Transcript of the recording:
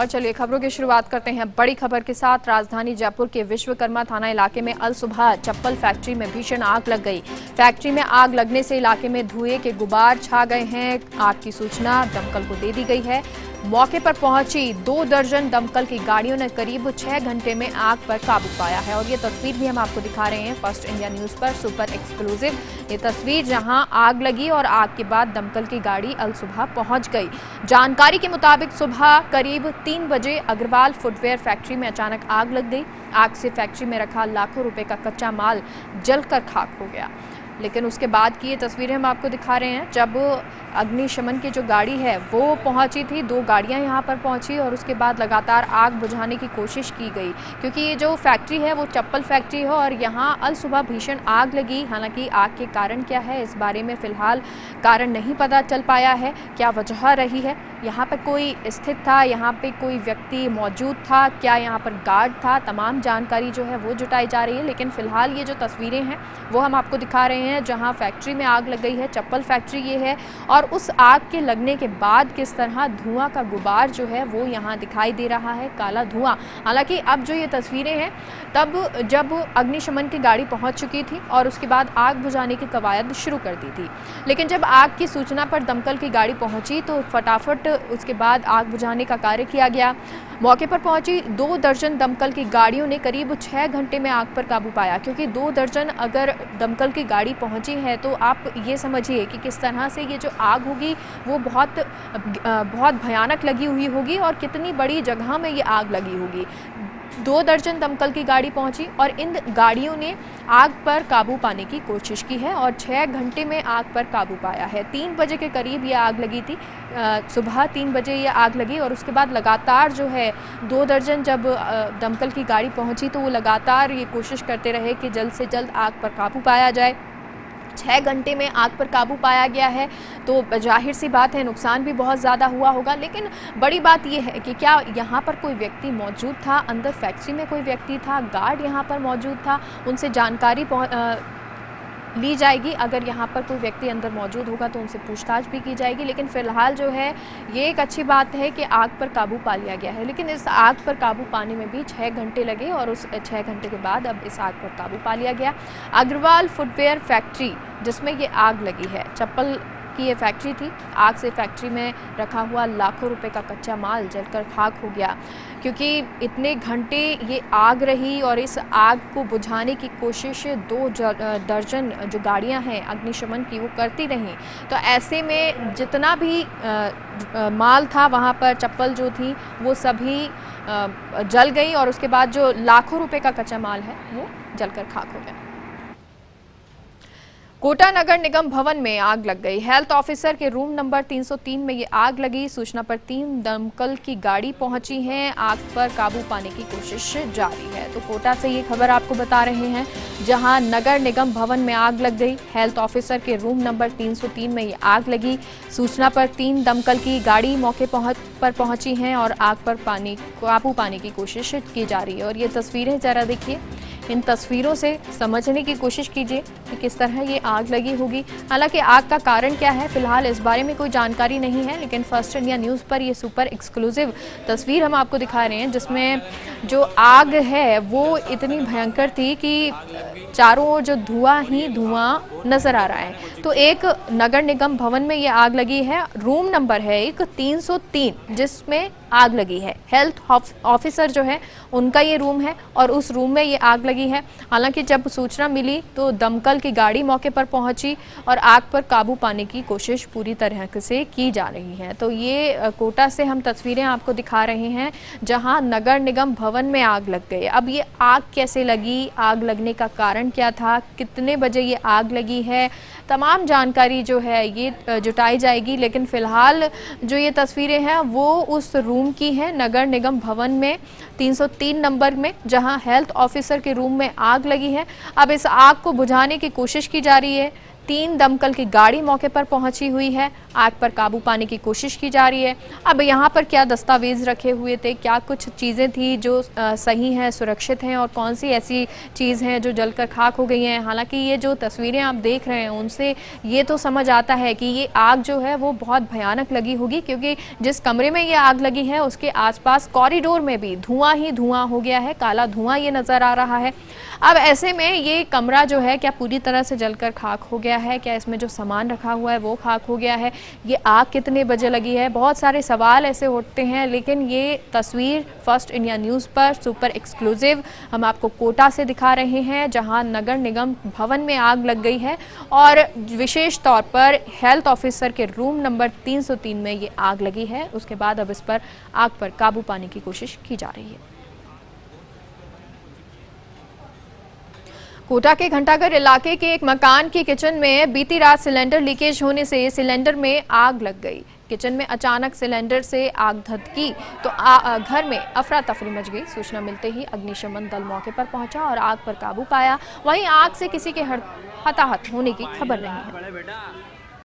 और चलिए खबरों की शुरुआत करते हैं बड़ी खबर के साथ। राजधानी जयपुर के विश्वकर्मा थाना इलाके में अल सुबह चप्पल फैक्ट्री में भीषण आग लग गई। फैक्ट्री में आग लगने से इलाके में धुएं के गुबार छा गए हैं। आग की सूचना दमकल को दे दी गई है। मौके पर पहुंची 2 दर्जन दमकल की गाड़ियों ने करीब 6 घंटे में आग पर काबू पाया है। और ये तस्वीर भी हम आपको दिखा रहे हैं फर्स्ट इंडिया न्यूज पर सुपर एक्सक्लूसिव। ये तस्वीर जहां आग लगी और आग के बाद दमकल की गाड़ी अल सुबह पहुंच गई। जानकारी के मुताबिक सुबह करीब 3 बजे अग्रवाल फुटवेयर फैक्ट्री में अचानक आग लग गई। आग से फैक्ट्री में रखा लाखों रुपए का कच्चा माल जलकर खाक हो गया। लेकिन उसके बाद की ये तस्वीरें हम आपको दिखा रहे हैं जब अग्निशमन की जो गाड़ी है वो पहुंची थी। 2 गाड़ियां यहां पर पहुंची और उसके बाद लगातार आग बुझाने की कोशिश की गई, क्योंकि ये जो फैक्ट्री है वो चप्पल फैक्ट्री है और यहां अल सुबह भीषण आग लगी। हालांकि आग के कारण क्या है इस बारे में फिलहाल कारण नहीं पता चल पाया है, क्या वजह रही है। यहाँ पर कोई स्थित था, यहाँ पे कोई व्यक्ति मौजूद था, क्या यहाँ पर गार्ड था, तमाम जानकारी जो है वो जुटाई जा रही है। लेकिन फिलहाल ये जो तस्वीरें हैं वो हम आपको दिखा रहे हैं जहाँ फैक्ट्री में आग लग गई है। चप्पल फैक्ट्री ये है और उस आग के लगने के बाद किस तरह धुआं का गुबार जो है वो यहाँ दिखाई दे रहा है, काला धुआं। हालांकि अब जो ये तस्वीरें हैं तब जब अग्निशमन की गाड़ी पहुँच चुकी थी और उसके बाद आग बुझाने की कवायद शुरू कर दी थी। लेकिन जब आग की सूचना पर दमकल की गाड़ी पहुँची तो फटाफट उसके बाद आग बुझाने का कार्य किया गया। मौके पर पहुंची 2 दर्जन दमकल की गाड़ियों ने करीब 6 घंटे में आग पर काबू पाया, क्योंकि 2 दर्जन अगर दमकल की गाड़ी पहुंची है तो आप ये समझिए कि किस तरह से ये जो आग होगी वो बहुत भयानक लगी हुई होगी और कितनी बड़ी जगह में ये आग लगी होगी। 2 दर्जन दमकल की गाड़ी पहुंची और इन गाड़ियों ने आग पर काबू पाने की कोशिश की है और 6 घंटे में आग पर काबू पाया है। 3 बजे के करीब ये आग लगी थी, सुबह 3 बजे ये आग लगी और उसके बाद लगातार जो है 2 दर्जन जब दमकल की गाड़ी पहुंची तो वो लगातार ये कोशिश करते रहे कि जल्द से जल्द आग पर काबू पाया जाए। 6 घंटे में आग पर काबू पाया गया है तो जाहिर सी बात है नुकसान भी बहुत ज़्यादा हुआ होगा। लेकिन बड़ी बात यह है कि क्या यहाँ पर कोई व्यक्ति मौजूद था, अंदर फैक्ट्री में कोई व्यक्ति था, गार्ड यहाँ पर मौजूद था, उनसे जानकारी ली जाएगी। अगर यहाँ पर कोई व्यक्ति अंदर मौजूद होगा तो उनसे पूछताछ भी की जाएगी। लेकिन फ़िलहाल जो है ये एक अच्छी बात है कि आग पर काबू पा लिया गया है। लेकिन इस आग पर काबू पाने में भी 6 घंटे लगे और उस 6 घंटे के बाद अब इस आग पर काबू पा लिया गया। अग्रवाल फुटवेयर फैक्ट्री जिसमें ये आग लगी है, चप्पल की ये फैक्ट्री थी। आग से फैक्ट्री में रखा हुआ लाखों रुपए का कच्चा माल जलकर खाक हो गया, क्योंकि इतने घंटे ये आग रही और इस आग को बुझाने की कोशिश 2 दर्जन जो गाड़ियां हैं अग्निशमन की वो करती रहीं। तो ऐसे में जितना भी माल था वहाँ पर, चप्पल जो थी वो सभी जल गई और उसके बाद जो लाखों रुपए का कच्चा माल है वो जलकर खाक हो गया। कोटा नगर निगम भवन में आग लग गई। हेल्थ ऑफिसर के रूम नंबर 303 में ये आग लगी। सूचना पर 3 दमकल की गाड़ी पहुंची है। आग पर काबू पाने की कोशिश जारी है। तो कोटा से ये खबर आपको बता रहे हैं जहां नगर निगम भवन में आग लग गई। हेल्थ ऑफिसर के रूम नंबर 303 में ये आग लगी। सूचना पर 3 दमकल की गाड़ी मौके पर पहुंची हैं और आग पर काबू पाने की कोशिश की जा रही है। और ये तस्वीरें जरा देखिए, इन तस्वीरों से समझने की कोशिश कीजिए कि किस तरह ये आग लगी होगी। हालांकि आग का कारण क्या है फिलहाल इस बारे में कोई जानकारी नहीं है, लेकिन फर्स्ट इंडिया न्यूज़ पर ये सुपर एक्सक्लूसिव तस्वीर हम आपको दिखा रहे हैं जिसमें जो आग है वो इतनी भयंकर थी कि चारों ओर जो धुआं ही धुआं नजर आ रहा है। तो एक नगर निगम भवन में ये आग लगी है। रूम नंबर है एक 303 जिसमें आग लगी है। हेल्थ ऑफिसर जो है उनका ये रूम है और उस रूम में ये आग लगी है। हालांकि जब सूचना मिली तो दमकल की गाड़ी मौके पर पहुंची और आग पर काबू पाने की कोशिश पूरी तरह से की जा रही है। तो ये कोटा से हम तस्वीरें आपको दिखा रहे हैं जहां नगर निगम भवन में आग लग गई। अब ये आग कैसे लगी, आग लगने का कारण क्या था, कितने बजे ये आग लगी है, तमाम जानकारी जो है ये जुटाई जाएगी। लेकिन फिलहाल जो ये तस्वीरें हैं वो उस रूम की हैं नगर निगम भवन में 303 नंबर में जहां हेल्थ ऑफिसर के रूम में आग लगी है। अब इस आग को बुझाने की कोशिश की जा रही है। 3 दमकल की गाड़ी मौके पर पहुंची हुई है। आग पर काबू पाने की कोशिश की जा रही है। अब यहाँ पर क्या दस्तावेज रखे हुए थे, क्या कुछ चीज़ें थी जो सही हैं, सुरक्षित हैं, और कौन सी ऐसी चीज़ हैं जो जलकर खाक हो गई हैं। हालांकि ये जो तस्वीरें आप देख रहे हैं उनसे ये तो समझ आता है कि ये आग जो है वो बहुत भयानक लगी होगी, क्योंकि जिस कमरे में ये आग लगी है उसके आसपास कॉरिडोर में भी धुआं ही धुआं हो गया है, काला धुआं ये नज़र आ रहा है। अब ऐसे में ये कमरा जो है क्या पूरी तरह से जलकर खाक हो गया है, क्या इसमें जो सामान रखा हुआ है वो खाक हो गया है, ये आग कितने बजे लगी है, बहुत सारे सवाल ऐसे उठते हैं। लेकिन ये तस्वीर फर्स्ट इंडिया न्यूज़ पर सुपर एक्सक्लूसिव हम आपको कोटा से दिखा रहे हैं, जहां नगर निगम भवन में आग लग गई है और विशेष तौर पर हेल्थ ऑफिसर के रूम नंबर 303 में ये आग लगी है। उसके बाद अब इस पर आग पर काबू पाने की कोशिश की जा रही है। कोटा के घंटाघर इलाके के एक मकान की किचन में बीती रात सिलेंडर लीकेज होने से सिलेंडर में आग लग गई। किचन में अचानक सिलेंडर से आग धधकी तो घर में अफरा तफरी मच गई। सूचना मिलते ही अग्निशमन दल मौके पर पहुंचा और आग पर काबू पाया। वहीं आग से किसी के हताहत होने की खबर नहीं है।